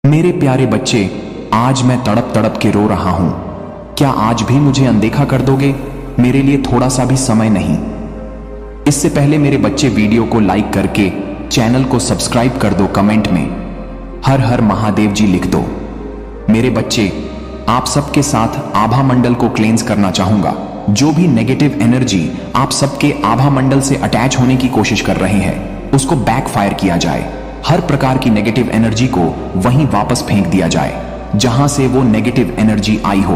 मेरे प्यारे बच्चे, आज मैं तड़प तड़प के रो रहा हूं। क्या आज भी मुझे अनदेखा कर दोगे? मेरे लिए थोड़ा सा भी समय नहीं। इससे पहले मेरे बच्चे वीडियो को लाइक करके चैनल को सब्सक्राइब कर दो। कमेंट में हर हर महादेव जी लिख दो। मेरे बच्चे, आप सबके साथ आभा मंडल को क्लेंस करना चाहूंगा। जो भी नेगेटिव एनर्जी आप सबके आभा मंडल से अटैच होने की कोशिश कर रहे हैं, उसको बैकफायर किया जाए। हर प्रकार की नेगेटिव एनर्जी को वहीं वापस फेंक दिया जाए जहां से वो नेगेटिव एनर्जी आई हो।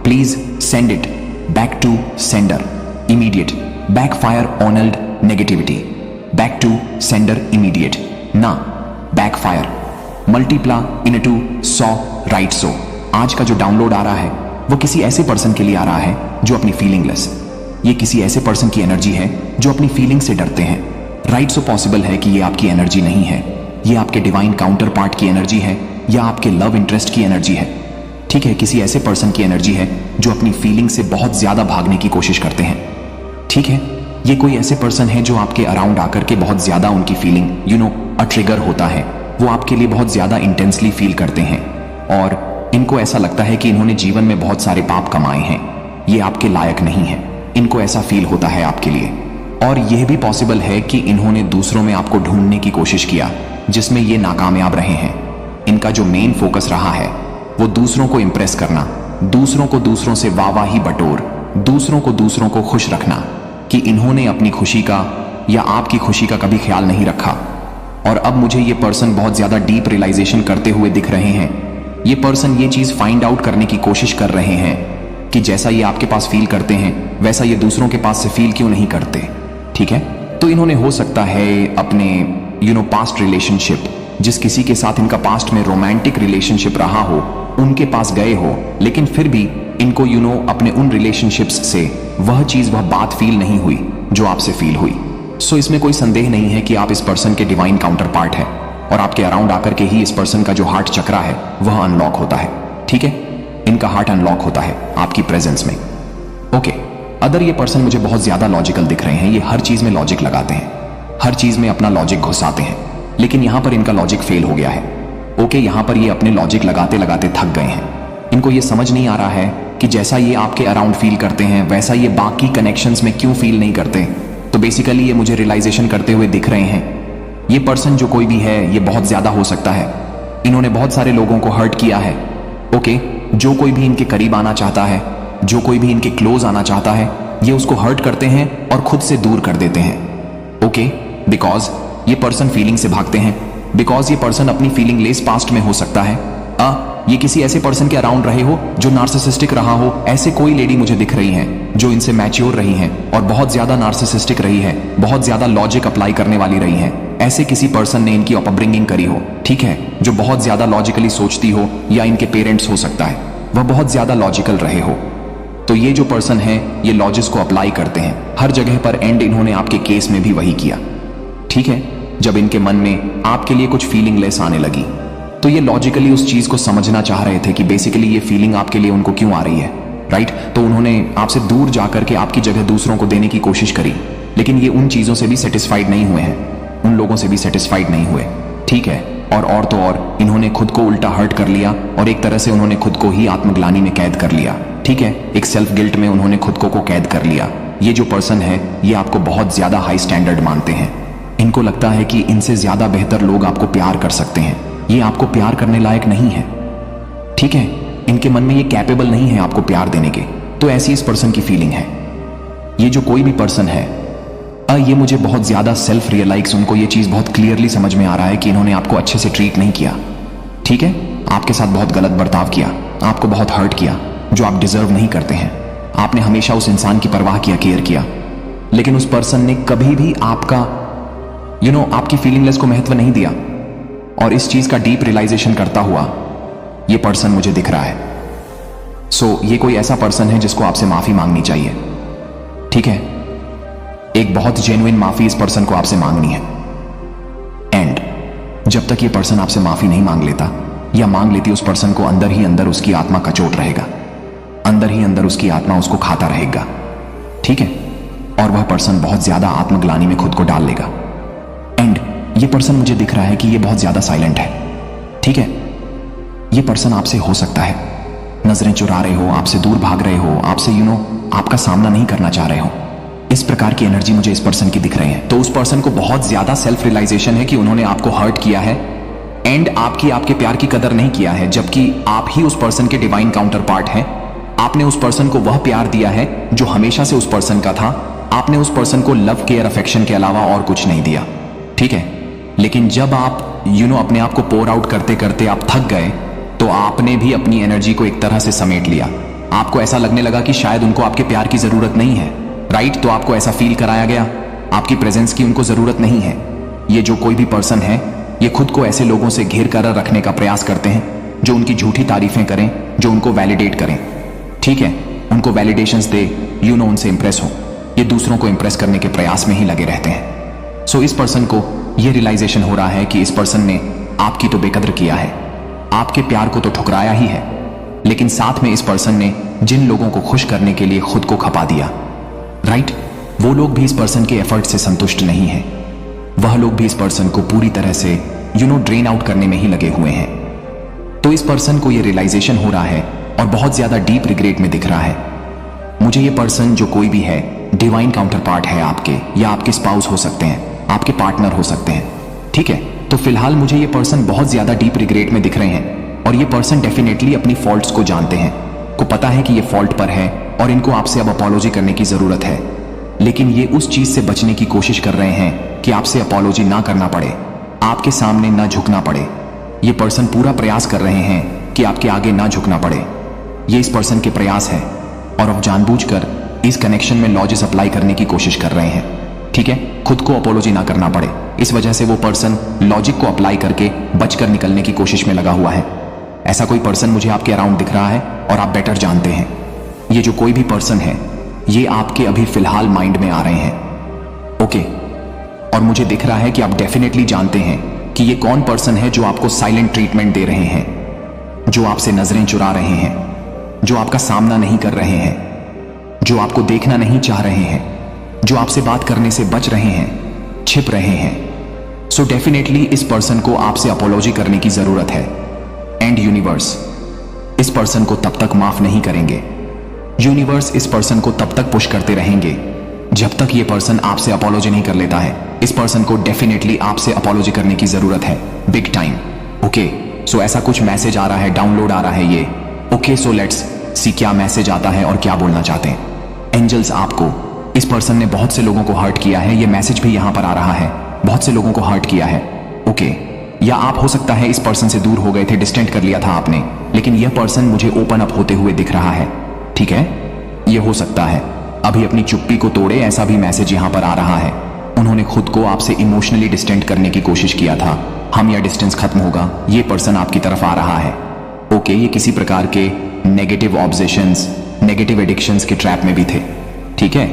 Please send it back to sender immediate. Backfire all old negativity back to sender immediate, ना backfire. Multiply into 100 right. So आज का जो डाउनलोड आ रहा है वो किसी ऐसे पर्सन के लिए आ रहा है जो अपनी फीलिंगलेस। ये किसी ऐसे पर्सन की एनर्जी है जो अपनी फीलिंग से डरते हैं। राइट। सो पॉसिबल है कि ये आपकी एनर्जी नहीं है, ये आपके डिवाइन काउंटर पार्ट की एनर्जी है या आपके लव इंटरेस्ट की एनर्जी है। ठीक है, किसी ऐसे पर्सन की एनर्जी है जो अपनी फीलिंग से बहुत ज्यादा भागने की कोशिश करते हैं। ठीक है, ये कोई ऐसे पर्सन है जो आपके अराउंड आकर के बहुत ज्यादा उनकी फीलिंग अ ट्रिगर होता है। वो आपके लिए बहुत ज्यादा इंटेंसली फील करते हैं और इनको ऐसा लगता है कि इन्होंने जीवन में बहुत सारे पाप कमाए हैं, ये आपके लायक नहीं है। इनको ऐसा फील होता है आपके लिए। और यह भी पॉसिबल है कि इन्होंने दूसरों में आपको ढूंढने की कोशिश किया जिसमें ये नाकामयाब रहे हैं। इनका जो मेन फोकस रहा है वो दूसरों को इंप्रेस करना, दूसरों को दूसरों से वाहवाही बटोर, दूसरों को दूसरों को खुश रखना, कि इन्होंने अपनी खुशी का या आपकी खुशी का कभी ख्याल नहीं रखा। और अब मुझे ये पर्सन बहुत ज्यादा डीप रियलाइजेशन करते हुए दिख रहे हैं। ये पर्सन ये चीज फाइंड आउट करने की कोशिश कर रहे हैं कि जैसा ये आपके पास फील करते हैं वैसा ये दूसरों के पास से फील क्यों नहीं करते। ठीक है, तो इन्होंने हो सकता है अपने पास्ट रिलेशनशिप, जिस किसी के साथ इनका पास्ट में रोमांटिक रिलेशनशिप रहा हो, उनके पास गए हो, लेकिन फिर भी इनको अपने उन रिलेशनशिप्स से वह बात फील नहीं हुई जो आपसे फील हुई। सो इसमें कोई संदेह नहीं है कि आप इस पर्सन के डिवाइन काउंटर पार्ट है और आपके अराउंड आकर के ही इस पर्सन का जो हार्ट चक्रा है वह अनलॉक होता है। ठीक है, इनका हार्ट अनलॉक होता है आपकी प्रेजेंस में। ओके, अदर ये पर्सन मुझे बहुत ज्यादा लॉजिकल दिख रहे हैं। ये हर चीज में लॉजिक लगाते हैं, हर चीज में अपना लॉजिक घुसाते हैं, लेकिन यहां पर इनका लॉजिक फेल हो गया है। ओके, यहां पर ये अपने लॉजिक लगाते लगाते थक गए हैं। इनको ये समझ नहीं आ रहा है कि जैसा ये आपके अराउंड फील करते हैं वैसा ये बाकी कनेक्शंस में क्यों फील नहीं करते। तो बेसिकली ये मुझे रियलाइजेशन करते हुए दिख रहे हैं। ये पर्सन जो कोई भी है ये बहुत ज्यादा हो सकता है, इन्होंने बहुत सारे लोगों को हर्ट किया है। ओके, जो कोई भी इनके करीब आना चाहता है, जो कोई भी इनके क्लोज आना चाहता है, ये उसको हर्ट करते हैं और खुद से दूर कर देते हैं। ओके, बिकॉज ये पर्सन फीलिंग से भागते हैं, बिकॉज ये पर्सन अपनी फीलिंग लेस पास्ट में हो सकता है। ये किसी ऐसे पर्सन के अराउंड रहे हो जो नार्सिसिस्टिक रहा हो। ऐसे कोई लेडी मुझे दिख रही हैं जो इनसे मैच्योर रही हैं और बहुत ज्यादा नार्सिसिस्टिक रही है, बहुत ज्यादा लॉजिक अप्लाई करने वाली रही हैं। ऐसे किसी पर्सन ने इनकी अपब्रिंगिंग करी हो, ठीक है, जो बहुत ज्यादा लॉजिकली सोचती हो, या इनके पेरेंट्स हो सकता है वह बहुत ज्यादा लॉजिकल रहे हो। तो ये जो पर्सन है ये लॉजिक्स को अप्लाई करते हैं हर जगह पर, एंड इन्होंने आपके केस में भी वही किया। ठीक है, जब इनके मन में आपके लिए कुछ फीलिंगलेस आने लगी तो ये लॉजिकली उस चीज को समझना चाह रहे थे कि बेसिकली ये फीलिंग आपके लिए उनको क्यों आ रही है। राइट, तो उन्होंने आपसे दूर जाकर के आपकी जगह दूसरों को देने की कोशिश करी, लेकिन ये उन चीजों से भी सेटिस्फाइड नहीं हुए हैं, उन लोगों से भी सेटिस्फाइड नहीं हुए। ठीक है, और तो और इन्होंने खुद को उल्टा हर्ट कर लिया और एक तरह से उन्होंने खुद को ही आत्मग्लानि में कैद कर लिया। ठीक है, एक सेल्फ गिल्ट में उन्होंने खुद को कैद कर लिया। ये जो पर्सन है ये आपको बहुत ज्यादा हाई स्टैंडर्ड मानते हैं। इनको लगता है कि इनसे ज्यादा बेहतर लोग आपको प्यार कर सकते हैं, ये आपको प्यार करने लायक नहीं है। ठीक है, इनके मन में ये कैपेबल नहीं है आपको प्यार देने के। तो ऐसी इस पर्सन की फीलिंग है। ये जो कोई भी पर्सन है, ये मुझे बहुत ज्यादा सेल्फ रियलाइज, उनको ये चीज बहुत क्लियरली समझ में आ रहा है कि इन्होंने आपको अच्छे से ट्रीट नहीं किया। ठीक है, आपके साथ बहुत गलत बर्ताव किया, आपको बहुत हर्ट किया जो आप डिजर्व नहीं करते हैं। आपने हमेशा उस इंसान की परवाह किया, केयर किया, लेकिन उस पर्सन ने कभी भी आपका आपकी फीलिंगलेस को महत्व नहीं दिया। और इस चीज का डीप रियलाइजेशन करता हुआ ये पर्सन मुझे दिख रहा है। सो ये कोई ऐसा पर्सन है जिसको आपसे माफी मांगनी चाहिए। ठीक है, एक बहुत जेन्युइन माफी इस पर्सन को आपसे मांगनी है। एंड जब तक ये पर्सन आपसे माफी नहीं मांग लेता या मांग लेती, उस पर्सन को अंदर ही अंदर उसकी आत्मा कचोट रहेगा, अंदर ही अंदर उसकी आत्मा उसको खाता रहेगा। ठीक है, और वह पर्सन बहुत ज्यादा आत्मग्लानि में खुद को डाल लेगा। एंड ये पर्सन मुझे दिख रहा है कि ये बहुत ज्यादा साइलेंट है। ठीक है, ये पर्सन आपसे हो सकता है नजरें चुरा रहे हो, आपसे दूर भाग रहे हो, आपसे आपका सामना नहीं करना चाह रहे हो। इस प्रकार की एनर्जी मुझे इस पर्सन की दिख रही है। तो उस पर्सन को बहुत ज्यादा सेल्फ रियलाइजेशन है कि उन्होंने आपको हर्ट किया है एंड आपके प्यार की कदर नहीं किया है, जबकि आप ही उस पर्सन के डिवाइन काउंटर पार्ट हैं। आपने उस पर्सन को वह प्यार दिया है जो हमेशा से उस पर्सन का था। आपने उस पर्सन को लव, केयर, अफेक्शन के अलावा और कुछ नहीं दिया, ठीक है। लेकिन जब आप अपने आप को पोर आउट करते करते आप थक गए, तो आपने भी अपनी एनर्जी को एक तरह से समेट लिया। आपको ऐसा लगने लगा कि शायद उनको आपके प्यार की जरूरत नहीं है, राइट। तो आपको ऐसा फील कराया गया आपकी प्रेजेंस की उनको जरूरत नहीं है। ये जो कोई भी पर्सन है, ये खुद को ऐसे लोगों से घेर कर रखने का प्रयास करते हैं जो उनकी झूठी तारीफें करें, जो उनको वैलिडेट करें, ठीक है, उनको वैलिडेशंस दे, उनसे इंप्रेस हो। ये दूसरों को इंप्रेस करने के प्रयास में ही लगे रहते हैं। सो इस पर्सन को यह रियलाइजेशन हो रहा है कि इस पर्सन ने आपकी तो बेकदर किया है, आपके प्यार को तो ठुकराया ही है, लेकिन साथ में इस पर्सन ने जिन लोगों को खुश करने के लिए खुद को खपा दिया, राइट, वो लोग भी इस पर्सन के एफर्ट से संतुष्ट नहीं है। वह लोग भी इस पर्सन को पूरी तरह से ड्रेन आउट करने में ही लगे हुए हैं। तो इस पर्सन को यह रियलाइजेशन हो रहा है और बहुत ज्यादा डीप रिग्रेट में दिख रहा है। मुझे ये पर्सन जो कोई भी है, डिवाइन काउंटर पार्ट है आपके, या आपके स्पाउस हो सकते हैं, आपके पार्टनर हो सकते हैं, ठीक है। तो फिलहाल मुझे ये पर्सन बहुत ज्यादा डीप रिग्रेट में दिख रहे हैं और ये पर्सन डेफिनेटली अपनी फॉल्ट्स को जानते हैं, को पता है कि ये फॉल्ट पर है और इनको आपसे अब अपॉलॉजी करने की जरूरत है। लेकिन ये उस चीज से बचने की कोशिश कर रहे हैं कि आपसे अपॉलॉजी ना करना पड़े, आपके सामने ना झुकना पड़े। ये पर्सन पूरा प्रयास कर रहे हैं कि आपके आगे ना झुकना पड़े। ये इस पर्सन के प्रयास है और अब जानबूझकर इस कनेक्शन में लॉजिक अप्लाई करने की कोशिश कर रहे हैं, ठीक है, खुद को अपॉलॉजी ना करना पड़े। इस वजह से वो पर्सन लॉजिक को अप्लाई करके बचकर निकलने की कोशिश में लगा हुआ है। ऐसा कोई पर्सन मुझे आपके अराउंड दिख रहा है और आप बेटर जानते हैं। ये जो कोई भी पर्सन है, ये आपके अभी फिलहाल माइंड में आ रहे हैं, ओके। और मुझे दिख रहा है कि आप डेफिनेटली जानते हैं कि ये कौन पर्सन है जो आपको साइलेंट ट्रीटमेंट दे रहे हैं, जो आपसे नजरें चुरा रहे हैं, जो आपका सामना नहीं कर रहे हैं, जो आपको देखना नहीं चाह रहे हैं, जो आपसे बात करने से बच रहे हैं, छिप रहे हैं। सो डेफिनेटली इस पर्सन को आपसे अपॉलॉजी करने की जरूरत है एंड यूनिवर्स इस पर्सन को तब तक माफ नहीं करेंगे। यूनिवर्स इस पर्सन को तब तक पुश करते रहेंगे जब तक ये पर्सन आपसे अपॉलॉजी नहीं कर लेता है। इस पर्सन को डेफिनेटली आपसे अपॉलॉजी करने की जरूरत है, बिग टाइम, ओके। सो ऐसा कुछ मैसेज आ रहा है, डाउनलोड आ रहा है ये, ओके। सो लेट्स सी क्या मैसेज आता है और क्या बोलना चाहते हैं एंजल्स आपको। इस पर्सन ने बहुत से लोगों को हर्ट किया है, ये मैसेज भी यहां पर आ रहा है, बहुत से लोगों को हर्ट किया है, ओके। या आप हो सकता है इस पर्सन से दूर हो गए थे, डिस्टेंट कर लिया था आपने, लेकिन यह पर्सन मुझे ओपन अप होते हुए दिख रहा है, ठीक है। यह हो सकता है अभी अपनी चुप्पी को तोड़े, ऐसा भी मैसेज यहां पर आ रहा है। उन्होंने खुद को आपसे इमोशनली डिस्टेंट करने की कोशिश किया था, हम या डिस्टेंस खत्म होगा, ये पर्सन आपकी तरफ आ रहा है, ओके। ये किसी प्रकार के नेगेटिव ऑब्जेशंस, नेगेटिव एडिक्शंस के ट्रैप में भी थे, ठीक है।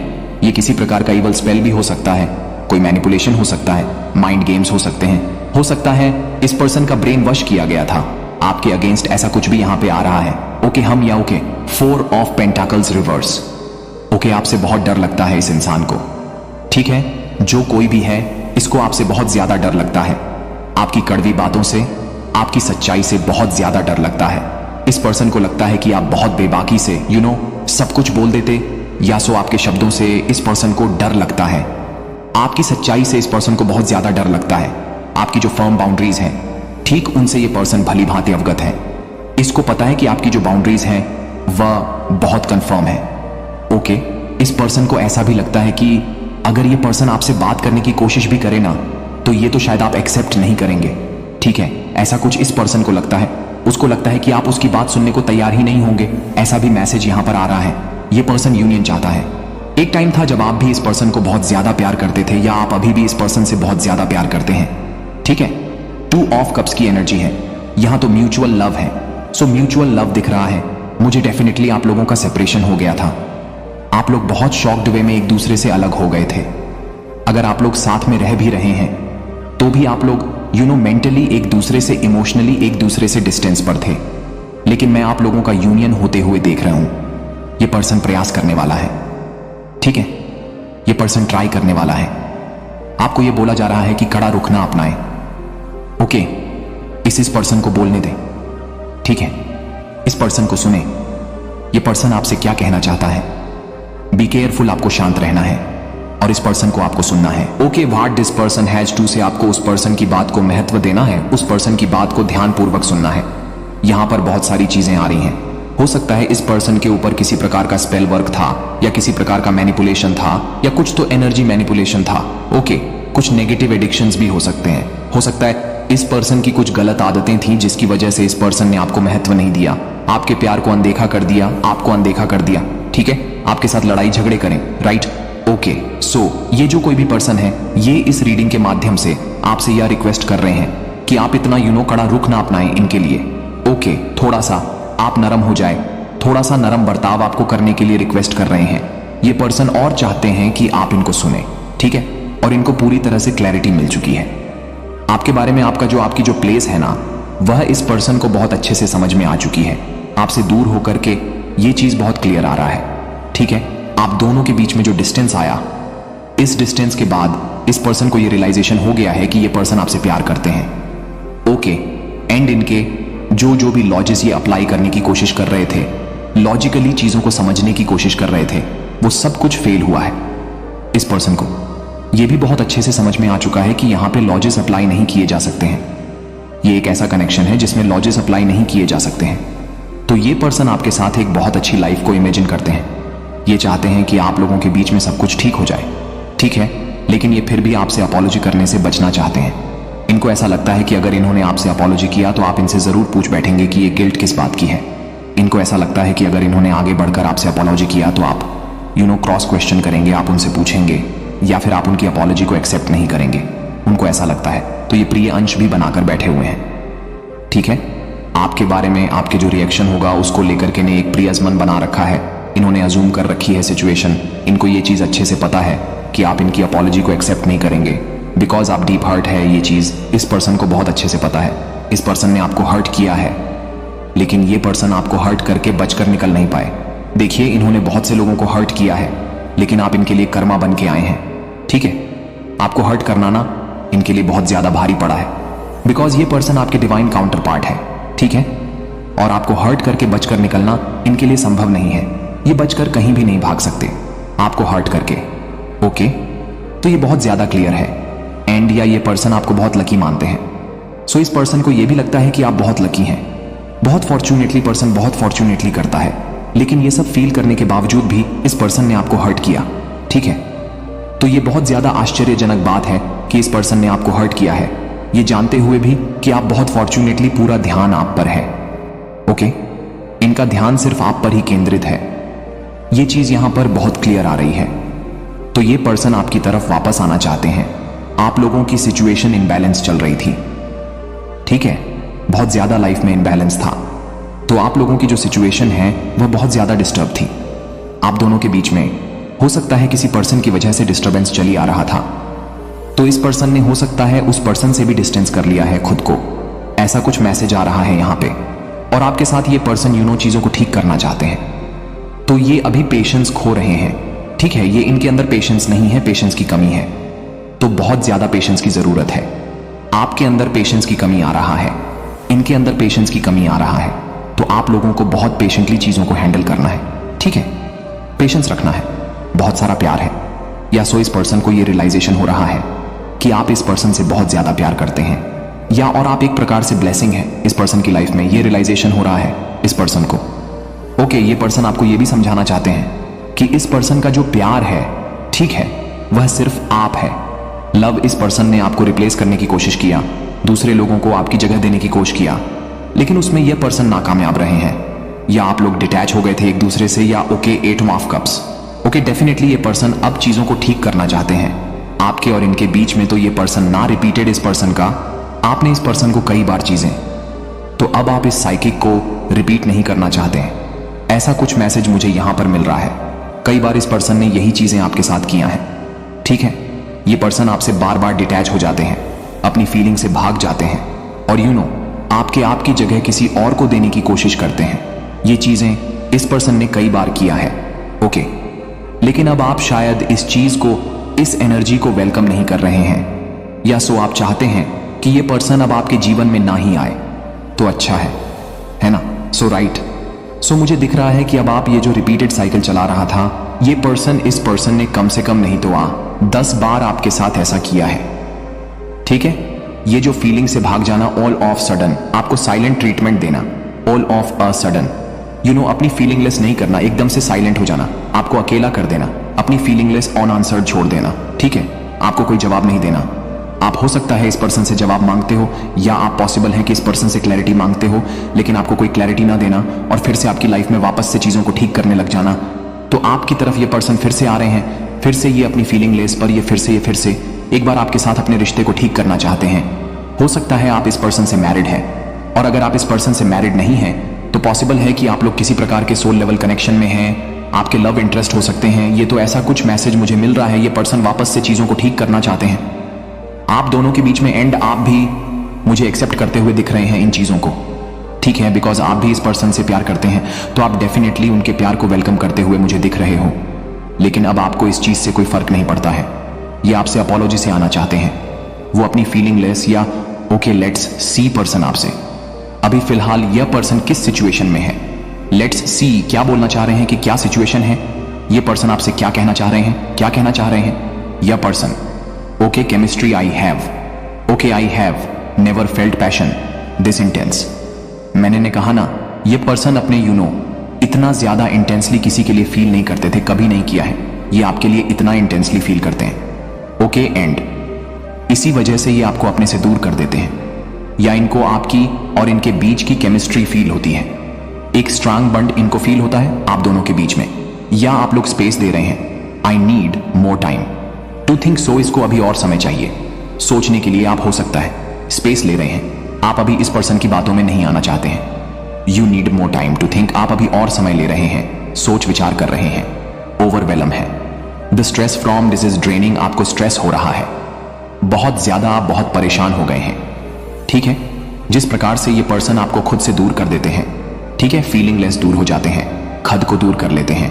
ये किसी प्रकार का इवल स्पेल भी हो सकता है, कोई मैनिपुलेशन हो सकता है, माइंड गेम्स हो सकते हैं, हो सकता है इस पर्सन का ब्रेन वश किया गया था आपके अगेंस्ट, ऐसा कुछ भी यहां पे आ रहा है, ओके। हम या okay, 4 of pentacles reverse, okay. आपसे बहुत डर लगता है इस इंसान को, ठीक है। जो कोई भी है, इसको आपसे बहुत ज्यादा डर लगता है, आपकी कड़वी बातों से, आपकी सच्चाई से बहुत ज्यादा डर लगता है। इस पर्सन को लगता है कि आप बहुत बेबाकी से सब कुछ बोल देते, या सो आपके शब्दों से इस पर्सन को डर लगता है, आपकी सच्चाई से इस पर्सन को बहुत ज्यादा डर लगता है। आपकी जो फर्म बाउंड्रीज हैं, ठीक उनसे ये पर्सन भली भांति अवगत है। इसको पता है कि आपकी जो बाउंड्रीज हैं वह बहुत कंफर्म है, ओके। इस पर्सन को ऐसा भी लगता है कि अगर ये पर्सन आपसे बात करने की कोशिश भी करे ना, तो ये तो शायद आप एक्सेप्ट नहीं करेंगे, ठीक है। ऐसा कुछ इस पर्सन को लगता है, उसको लगता है कि आप उसकी बात सुनने को तैयार ही नहीं होंगे, ऐसा भी मैसेज यहां पर आ रहा है। ये पर्सन यूनियन चाहता है। एक टाइम था जब आप भी इस पर्सन को बहुत ज्यादा प्यार करते थे, या आप अभी भी इस पर्सन से बहुत ज्यादा प्यार करते हैं, ठीक है। 2 ऑफ कप्स की एनर्जी है यहां, तो म्यूचुअल लव है। सो म्यूचुअल लव दिख रहा है मुझे, डेफिनेटली आप लोगों का सेपरेशन हो गया था, आप लोग बहुत शॉक्ड वे में एक दूसरे से अलग हो गए थे। अगर आप लोग साथ में रह भी रहे हैं तो भी आप लोग मेंटली एक दूसरे से, इमोशनली एक दूसरे से डिस्टेंस पर थे। लेकिन मैं आप लोगों का यूनियन होते हुए देख रहा हूं। ये पर्सन प्रयास करने वाला है, ठीक है। ये पर्सन ट्राई करने वाला है। आपको ये बोला जा रहा है कि कड़ा रुख ना अपनाएं, ओके। इस पर्सन को बोलने दें, ठीक ठीक है, इस पर्सन को सुने। ये पर्सन आपसे क्या कहना चाहता है? बी केयरफुल, आपको शांत रहना है और इस पर्सन को आपको सुनना है। Okay, what this person has to say, आपको उस पर्सन की बात को महत्व देना है, उस पर्सन की बात को ध्यानपूर्वक सुनना है। यहां पर बहुत सारी चीजें आ रही हैं। हो सकता है इस पर्सन के ऊपर किसी प्रकार का स्पेल वर्क था, या किसी प्रकार का मैनिपुलेशन था, या कुछ तो एनर्जी मैनिपुलेशन था। ओके, कुछ नेगेटिव एडिक्शंस भी हो सकते हैं। हो सकता है इस पर्सन की कुछ गलत आदतें थी जिसकी वजह से इस पर्सन ने आपको महत्व नहीं दिया, आपके प्यार को अनदेखा कर दिया, आपको अनदेखा कर दिया। ठीक है, आपके साथ लड़ाई झगड़े करें, राइट? ओके, सो ये जो कोई भी पर्सन है, ये इस रीडिंग के माध्यम से आपसे यह रिक्वेस्ट कर रहे हैं कि आप इतना कड़ा रुख ना अपनाएं इनके लिए। ओके, थोड़ा सा आप नरम हो जाए, थोड़ा सा नरम बर्ताव आपको करने के लिए रिक्वेस्ट कर रहे हैं। ये पर्सन और चाहते हैं कि आप इनको सुने, ठीक है? और इनको पूरी तरह से क्लैरिटी मिल चुकी है आपके बारे में। आपकी जो प्लेस है ना, वह इस पर्सन को बहुत अच्छे से समझ में आ चुकी है। आपसे दूर होकर के ये चीज बहुत क्लियर आ रहा है, ठीक है? आप दोनों के बीच में जो डिस्टेंस आया, इस डिस्टेंस के बाद इस पर्सन को ये रियलाइजेशन हो गया है कि ये पर्सन आपसे प्यार करते हैं। ओके, एंड इनके जो भी लॉजिक्स ये अप्लाई करने की कोशिश कर रहे थे, लॉजिकली चीजों को समझने की कोशिश कर रहे थे, वो सब कुछ फेल हुआ है। इस पर्सन को ये भी बहुत अच्छे से समझ में आ चुका है कि यहाँ पे लॉजिक्स अप्लाई नहीं किए जा सकते हैं। ये एक ऐसा कनेक्शन है जिसमें लॉजिक्स अप्लाई नहीं किए जा सकते हैं। तो ये पर्सन आपके साथ एक बहुत अच्छी लाइफ को इमेजिन करते हैं। ये चाहते हैं कि आप लोगों के बीच में सब कुछ ठीक हो जाए, ठीक है? लेकिन ये फिर भी आपसे अपॉलॉजी करने से बचना चाहते हैं। इनको ऐसा लगता है कि अगर इन्होंने आपसे अपॉलॉजी किया तो आप इनसे जरूर पूछ बैठेंगे कि ये गिल्ट किस बात की है। इनको ऐसा लगता है कि अगर इन्होंने आगे बढ़कर आपसे अपॉलॉजी किया तो आप क्रॉस क्वेश्चन करेंगे, आप उनसे पूछेंगे, या फिर आप उनकी अपॉलॉजी को एक्सेप्ट नहीं करेंगे। उनको ऐसा लगता है, तो ये प्रिय अंश भी बनाकर बैठे हुए हैं, ठीक है? आपके बारे में आपके जो रिएक्शन होगा उसको लेकर के ने एक प्रियजमन बना रखा है। इन्होंने अजूम कर रखी है सिचुएशन। इनको ये चीज अच्छे से पता है कि आप इनकी अपॉलॉजी को एक्सेप्ट नहीं करेंगे, बिकॉज आप डीप हर्ट है। ये चीज इस पर्सन को बहुत अच्छे से पता है। इस पर्सन ने आपको हर्ट किया है, लेकिन ये पर्सन आपको हर्ट करके बचकर निकल नहीं पाए। देखिए, इन्होंने बहुत से लोगों को हर्ट किया है, लेकिन आप इनके लिए कर्मा बन के आए हैं, ठीक है? आपको हर्ट करना ना इनके लिए बहुत ज्यादा भारी पड़ा है, बिकॉज ये पर्सन आपके डिवाइन काउंटर पार्ट है, ठीक है? और आपको हर्ट करके बचकर निकलना इनके लिए संभव नहीं है। ये बचकर कहीं भी नहीं भाग सकते आपको हर्ट करके। ओके, तो ये बहुत ज्यादा क्लियर है। एंड या ये पर्सन आपको बहुत लकी मानते हैं। सो इस पर्सन को ये भी लगता है कि आप बहुत लकी हैं, बहुत फॉर्चुनेटली। पर्सन बहुत फॉर्चुनेटली करता है, लेकिन ये सब फील करने के बावजूद भी इस पर्सन ने आपको हर्ट किया, ठीक है? तो ये बहुत ज्यादा आश्चर्यजनक बात है कि इस पर्सन ने आपको हर्ट किया है, ये जानते हुए भी कि आप बहुत फॉर्चुनेटली पूरा ध्यान आप पर है। ओके, इनका ध्यान सिर्फ आप पर ही केंद्रित है। ये चीज यहां पर बहुत क्लियर आ रही है। तो ये पर्सन आपकी तरफ वापस आना चाहते हैं। आप लोगों की सिचुएशन इनबैलेंस चल रही थी, ठीक है? बहुत ज्यादा लाइफ में इनबैलेंस था। तो आप लोगों की जो सिचुएशन है वह बहुत ज्यादा डिस्टर्ब थी। आप दोनों के बीच में हो सकता है किसी पर्सन की वजह से डिस्टर्बेंस चली आ रहा था। तो इस पर्सन ने हो सकता है उस पर्सन से भी डिस्टेंस कर लिया है खुद को। ऐसा कुछ मैसेज आ रहा है यहाँ पे। और आपके साथ ये पर्सन चीजों को ठीक करना चाहते हैं। तो ये अभी पेशेंस खो रहे हैं, ठीक है? ये इनके अंदर पेशेंस नहीं है, पेशेंस की कमी है। तो बहुत ज्यादा पेशेंस की जरूरत है। आपके अंदर पेशेंस की कमी आ रहा है, इनके अंदर पेशेंस की कमी आ रहा है। तो आप लोगों को बहुत पेशेंटली चीजों को हैंडल करना है, ठीक है? पेशेंस रखना है, बहुत सारा प्यार है। या सो इस पर्सन को ये रियलाइजेशन हो रहा है कि आप इस पर्सन से बहुत ज्यादा प्यार करते हैं, या और आप एक प्रकार से ब्लेसिंग है इस पर्सन की लाइफ में। ये रियलाइजेशन हो रहा है इस पर्सन को। ओके, ये पर्सन आपको ये भी समझाना चाहते हैं कि इस पर्सन का जो प्यार है, ठीक है, वह सिर्फ आप है। लव, इस पर्सन ने आपको रिप्लेस करने की कोशिश किया, दूसरे लोगों को आपकी जगह देने की कोशिश किया, लेकिन उसमें यह पर्सन नाकामयाब रहे हैं। या आप लोग डिटैच हो गए थे एक दूसरे से, या okay, 8 of cups. Okay, definitely ये पर्सन अब चीजों को ठीक करना चाहते हैं आपके और इनके बीच में। तो ये पर्सन ना रिपीटेड इस पर्सन का, आपने इस पर्सन को कई बार चीजें, तो अब आप इस साइकिक को रिपीट नहीं करना चाहते हैं। ऐसा कुछ मैसेज मुझे यहां पर मिल रहा है। कई बार इस पर्सन ने यही चीजें आपके साथ किया है, ठीक है? ये पर्सन आपसे बार बार डिटैच हो जाते हैं, अपनी फीलिंग से भाग जाते हैं, और आपकी जगह किसी और को देने की कोशिश करते हैं। ये चीजें इस पर्सन ने कई बार किया है। ओके, लेकिन अब आप शायद इस चीज को, इस एनर्जी को वेलकम नहीं कर रहे हैं, या सो आप चाहते हैं कि ये पर्सन अब आपके जीवन में ना ही आए। तो अच्छा है ना? सो राइट, सो मुझे दिख रहा है कि अब आप ये जो रिपीटेड साइकिल चला रहा था, ये पर्सन, इस पर्सन ने कम से कम नहीं तो 10 बार आपके साथ ऐसा किया है। ठीक है, ये जो फीलिंग से भाग जाना, ऑल ऑफ सडन आपको साइलेंट ट्रीटमेंट देना, ऑल ऑफ अ सडन, अपनी फीलिंगलेस नहीं करना, एकदम से साइलेंट हो जाना, आपको अकेला कर देना, अपनी फीलिंगलेस ऑन आंसर्ड छोड़ देना। ठीक है, आपको कोई जवाब नहीं देना। आप हो सकता है इस पर्सन से जवाब मांगते हो, या आप पॉसिबल है कि इस पर्सन से क्लैरिटी मांगते हो, लेकिन आपको कोई क्लैरिटी ना देना और फिर से आपकी लाइफ में वापस से चीज़ों को ठीक करने लग जाना। तो आपकी तरफ ये पर्सन फिर से आ रहे हैं, फिर से ये अपनी फीलिंग लेस पर ये फिर से एक बार आपके साथ अपने रिश्ते को ठीक करना चाहते हैं। हो सकता है आप इस पर्सन से मैरिड हैं, और अगर आप इस पर्सन से मैरिड नहीं हैं तो पॉसिबल है कि आप लोग किसी प्रकार के सोल लेवल कनेक्शन में हैं, आपके लव इंटरेस्ट हो सकते हैं। ये तो ऐसा कुछ मैसेज मुझे मिल रहा है, ये पर्सन वापस से चीज़ों को ठीक करना चाहते हैं। आप दोनों के बीच में एंड आप भी मुझे एक्सेप्ट करते हुए दिख रहे हैं इन चीज़ों को। ठीक है, बिकॉज आप भी इस पर्सन से प्यार करते हैं, तो आप डेफिनेटली उनके प्यार को वेलकम करते हुए मुझे दिख रहे हो। लेकिन अब आपको इस चीज़ से कोई फर्क नहीं पड़ता है, ये आपसे अपॉलॉजी से आना चाहते हैं। वो अपनी फीलिंगलेस या ओके लेट्स सी पर्सन आपसे अभी फिलहाल यह पर्सन किस सिचुएशन में है, लेट्स सी क्या बोलना चाह रहे हैं कि क्या सिचुएशन है, ये पर्सन आपसे क्या कहना चाह रहे हैं, क्या कहना चाह रहे हैं। यह person okay chemistry I have, okay I have never felt passion this intense. मैंने कहा ना, ये पर्सन अपने इतना ज्यादा इंटेंसली किसी के लिए फील नहीं करते थे, कभी नहीं किया है, ये आपके लिए इतना इंटेंसली फील करते हैं। ओके एंड इसी वजह से ये आपको अपने से दूर कर देते हैं, या इनको आपकी और इनके बीच की केमिस्ट्री फील होती है, एक स्ट्रांग बंड इनको फील होता है आप दोनों के बीच में, या आप लोग स्पेस दे रहे हैं। I need more time to think, so इसको अभी और समय चाहिए सोचने के लिए। आप हो सकता है स्पेस ले रहे हैं, आप अभी इस पर्सन की बातों में नहीं आना चाहते हैं। You need more time to think, आप अभी और समय ले रहे हैं, सोच विचार कर रहे हैं, ओवरवेलम है। The stress from this is draining, आपको स्ट्रेस हो रहा है बहुत ज्यादा, आप बहुत परेशान हो गए हैं। ठीक है, जिस प्रकार से ये पर्सन आपको खुद से दूर कर देते हैं, ठीक है, फीलिंगलेस दूर हो जाते हैं, खुद को दूर कर लेते हैं,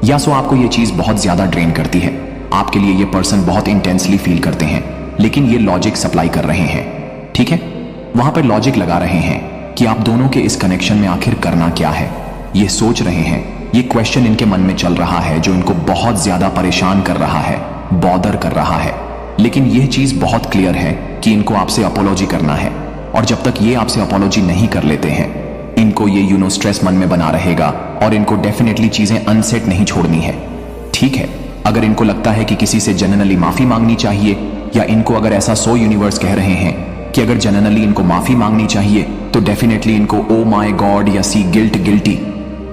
या सो आपको ये चीज बहुत ज्यादा ड्रेन करती है। आपके लिए ये पर्सन बहुत इंटेंसली फील करते हैं, लेकिन ये लॉजिक सप्लाई कर रहे हैं। ठीक है, वहां पर लॉजिक लगा रहे हैं कि आप दोनों के इस कनेक्शन में आखिर करना क्या है, ये सोच रहे हैं, ये क्वेश्चन इनके मन में चल रहा है जो इनको बहुत ज्यादा परेशान कर रहा है, बॉदर कर रहा है। लेकिन यह चीज बहुत क्लियर है कि इनको आपसे अपॉलॉजी करना है, और जब तक ये आपसे अपॉलॉजी नहीं कर लेते हैं, इनको ये स्ट्रेस मन में बना रहेगा, और इनको डेफिनेटली चीजें अनसेट नहीं छोड़नी है। ठीक है, अगर इनको लगता है कि किसी से जनरली माफी मांगनी चाहिए, या इनको अगर ऐसा यूनिवर्स कह रहे हैं कि अगर जनरली इनको माफी मांगनी चाहिए, तो डेफिनेटली इनको ओ माय गॉड या सी गिल्टी,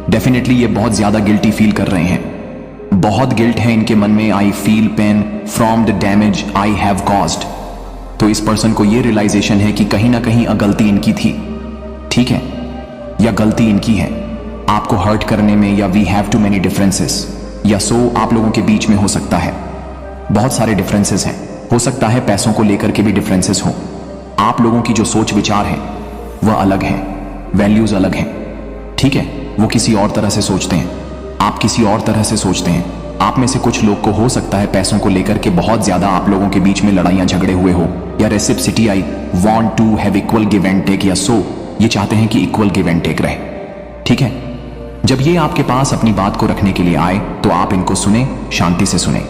डेफिनेटली ये बहुत ज्यादा गिल्टी फील कर रहे हैं, बहुत गिल्ट है इनके मन में। I feel pain from the damage I have caused. तो इस पर्सन को ये रियलाइजेशन है कि कहीं ना कहीं गलती इनकी थी। ठीक है, या गलती इनकी है आपको हर्ट करने में, या we have too many differences, या सो आप लोगों के बीच में हो सकता है बहुत सारे डिफरेंसेस हैं, हो सकता है पैसों को लेकर के भी डिफरेंसेस हो। आप लोगों की जो सोच विचार है वह अलग है, वैल्यूज अलग हैं। ठीक है, वो किसी और तरह से सोचते हैं, आप किसी और तरह से सोचते हैं। आप में से कुछ लोग को हो सकता है पैसों को लेकर के बहुत ज्यादा आप लोगों के बीच में लड़ाइयां झगड़े हुए हो, या reciprocity, I want to have equal give and take, या सो ये चाहते हैं कि इक्वल गिव एंड टेक रहे। ठीक है, जब ये आपके पास अपनी बात को रखने के लिए आए तो आप इनको सुने, शांति से सुने।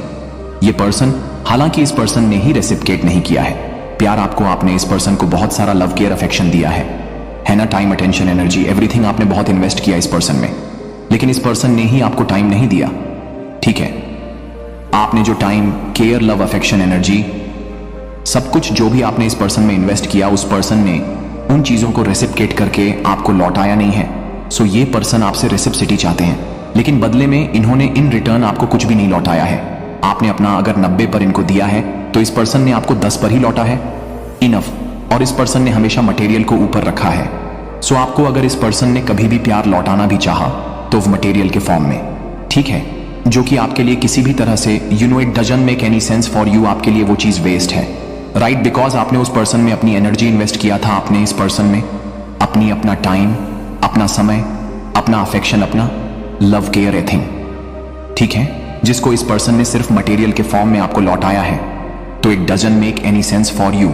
ये पर्सन, हालांकि इस पर्सन ने ही रेसिप्रोकेट नहीं किया है प्यार आपको, आपने इस पर्सन को बहुत सारा लव केयर अफेक्शन दिया है ना, टाइम, अटेंशन, एनर्जी, एवरीथिंग आपने बहुत इन्वेस्ट किया इस पर्सन में, लेकिन इस पर्सन ने ही आपको टाइम नहीं दिया। ठीक है, आपने जो time, care, love, affection, energy, सब कुछ जो भी आपने इस पर्सन में इन्वेस्ट किया, उस पर्सन ने उन चीजों को रेसिप्रोकेट करके आपको लौटाया नहीं है। सो ये पर्सन आपसे रेसिप्रोसिटी चाहते हैं, लेकिन बदले में इन्होंने इन रिटर्न आपको कुछ भी नहीं लौटाया है। आपने अपना अगर 90 पर इनको दिया है तो इस पर्सन ने आपको 10 पर ही लौटा है, इनफ। और इस पर्सन ने हमेशा मटेरियल को ऊपर रखा है। सो आपको अगर इस पर्सन ने कभी भी प्यार लौटाना भी चाहा तो मटेरियल के फॉर्म में, ठीक है, जो कि आपके लिए किसी भी तरह से it doesn't make any sense for you, आपके लिए वो चीज वेस्ट है, राइट, बिकॉज आपने उस पर्सन में अपनी एनर्जी इन्वेस्ट किया था, आपने इस पर्सन में अपना टाइम, अपना समय, अपना अफेक्शन, अपना लव, केयर, एथिंग। ठीक है, जिसको इस पर्सन ने सिर्फ मटेरियल के फॉर्म में आपको लौटाया है, तो it doesn't make any sense for you.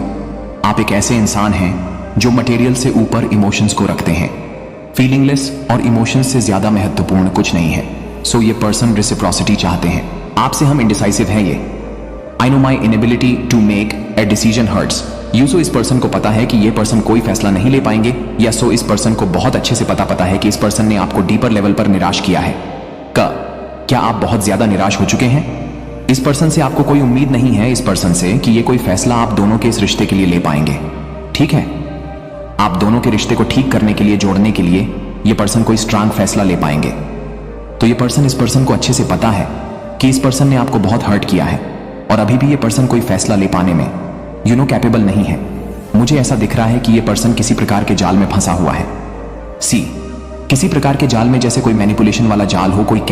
आप एक ऐसे इंसान हैं जो मटेरियल से ऊपर इमोशंस को रखते हैं, फीलिंगलेस और इमोशंस से ज्यादा महत्वपूर्ण कुछ नहीं है। सो ये पर्सन रेसिप्रोसिटी चाहते हैं आपसे। हम इंडिसाइसिव हैं ये। I know my inability to make a decision hurts you. So इस पर्सन को पता है कि ये पर्सन कोई फैसला नहीं ले पाएंगे, या सो इस पर्सन को बहुत अच्छे से पता है कि इस पर्सन ने आपको डीपर लेवल पर निराश किया है। क्या आप बहुत ज्यादा निराश हो चुके हैं? इस पर्सन से आपको कोई उम्मीद नहीं है इस पर्सन से कि ये कोई फैसला आप दोनों के इस रिश्ते के लिए ले पाएंगे। ठीक है, आप दोनों के रिश्ते को ठीक करने के लिए, जोड़ने के लिए ये पर्सन कोई स्ट्रांग फैसला ले पाएंगे। तो ये पर्सन, इस पर्सन को अच्छे से पता है कि इस पर्सन ने आपको बहुत हर्ट किया है, और अभी भी ये पर्सन कोई फैसला ले पाने में कैपेबल नहीं है। मुझे ऐसा दिख रहा है कि ये पर्सन किसी प्रकार के जाल में फंसा हुआ है। सी, किसी प्रकार के जाल में, जैसे कोई मैनिपुलेशन वाला जाल हो, कोई